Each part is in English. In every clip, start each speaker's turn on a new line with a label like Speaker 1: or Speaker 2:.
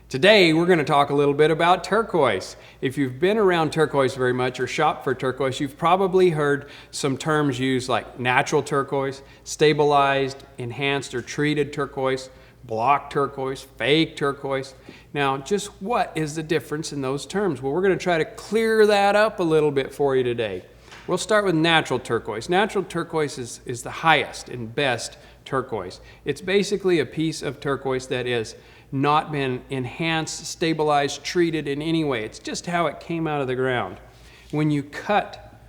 Speaker 1: Today we're going to talk a little bit about turquoise. If you've been around turquoise very much or shopped for turquoise, you've probably heard some terms used like natural turquoise, stabilized, enhanced or treated turquoise, block turquoise, fake turquoise. Now, just what is the difference in those terms? Well, we're going to try to clear that up a little bit for you today. We'll start with natural turquoise. Natural turquoise is the highest and best turquoise. It's basically a piece of turquoise that is not been enhanced, stabilized, treated in any way. It's just how it came out of the ground. When you cut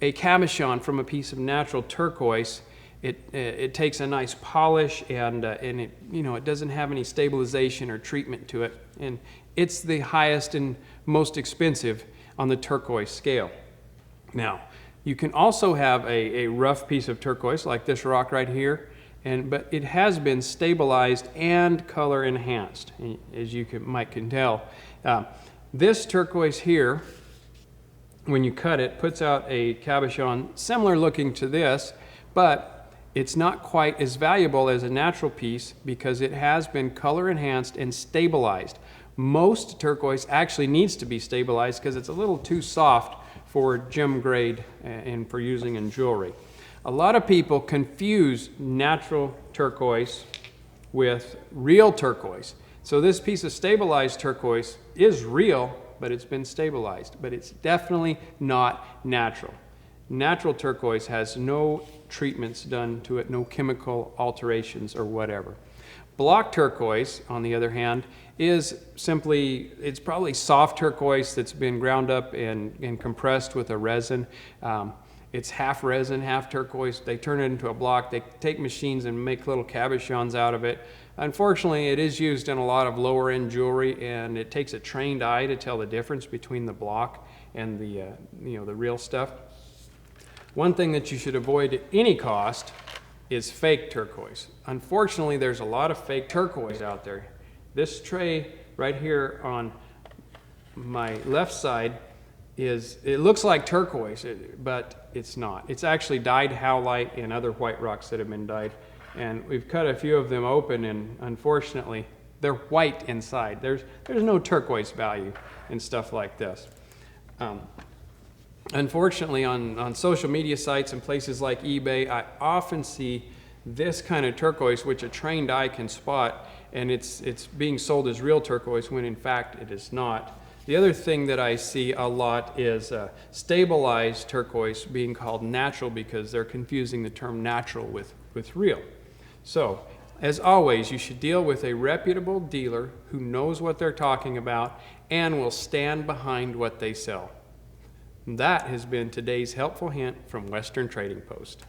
Speaker 1: a cabochon from a piece of natural turquoise, it takes a nice polish and it doesn't have any stabilization or treatment to it, and it's the highest and most expensive on the turquoise scale. Now, you can also have a rough piece of turquoise like this rock right here, but it has been stabilized and color enhanced, as you might tell. This turquoise here, when you cut it, puts out a cabochon similar looking to this, but it's not quite as valuable as a natural piece because it has been color enhanced and stabilized. Most turquoise actually needs to be stabilized because it's a little too soft for gem grade and for using in jewelry. A lot of people confuse natural turquoise with real turquoise. So this piece of stabilized turquoise is real, but it's been stabilized. But it's definitely not natural. Natural turquoise has no treatments done to it, no chemical alterations or whatever. Block turquoise, on the other hand, is simply, it's probably soft turquoise that's been ground up and compressed with a resin. It's half resin, half turquoise. They turn it into a block. They take machines and make little cabochons out of it. Unfortunately, it is used in a lot of lower-end jewelry, and it takes a trained eye to tell the difference between the block and the real stuff. One thing that you should avoid at any cost is fake turquoise. Unfortunately, there's a lot of fake turquoise out there. This tray right here on my left side it looks like turquoise, but it's not. It's actually dyed howlite and other white rocks that have been dyed. And we've cut a few of them open, and unfortunately, they're white inside. There's no turquoise value in stuff like this. Unfortunately, on social media sites and places like eBay, I often see this kind of turquoise, which a trained eye can spot, and it's being sold as real turquoise when in fact it is not. The other thing that I see a lot is stabilized turquoise being called natural because they're confusing the term natural with real. So, as always, you should deal with a reputable dealer who knows what they're talking about and will stand behind what they sell. That has been today's helpful hint from Western Trading Post.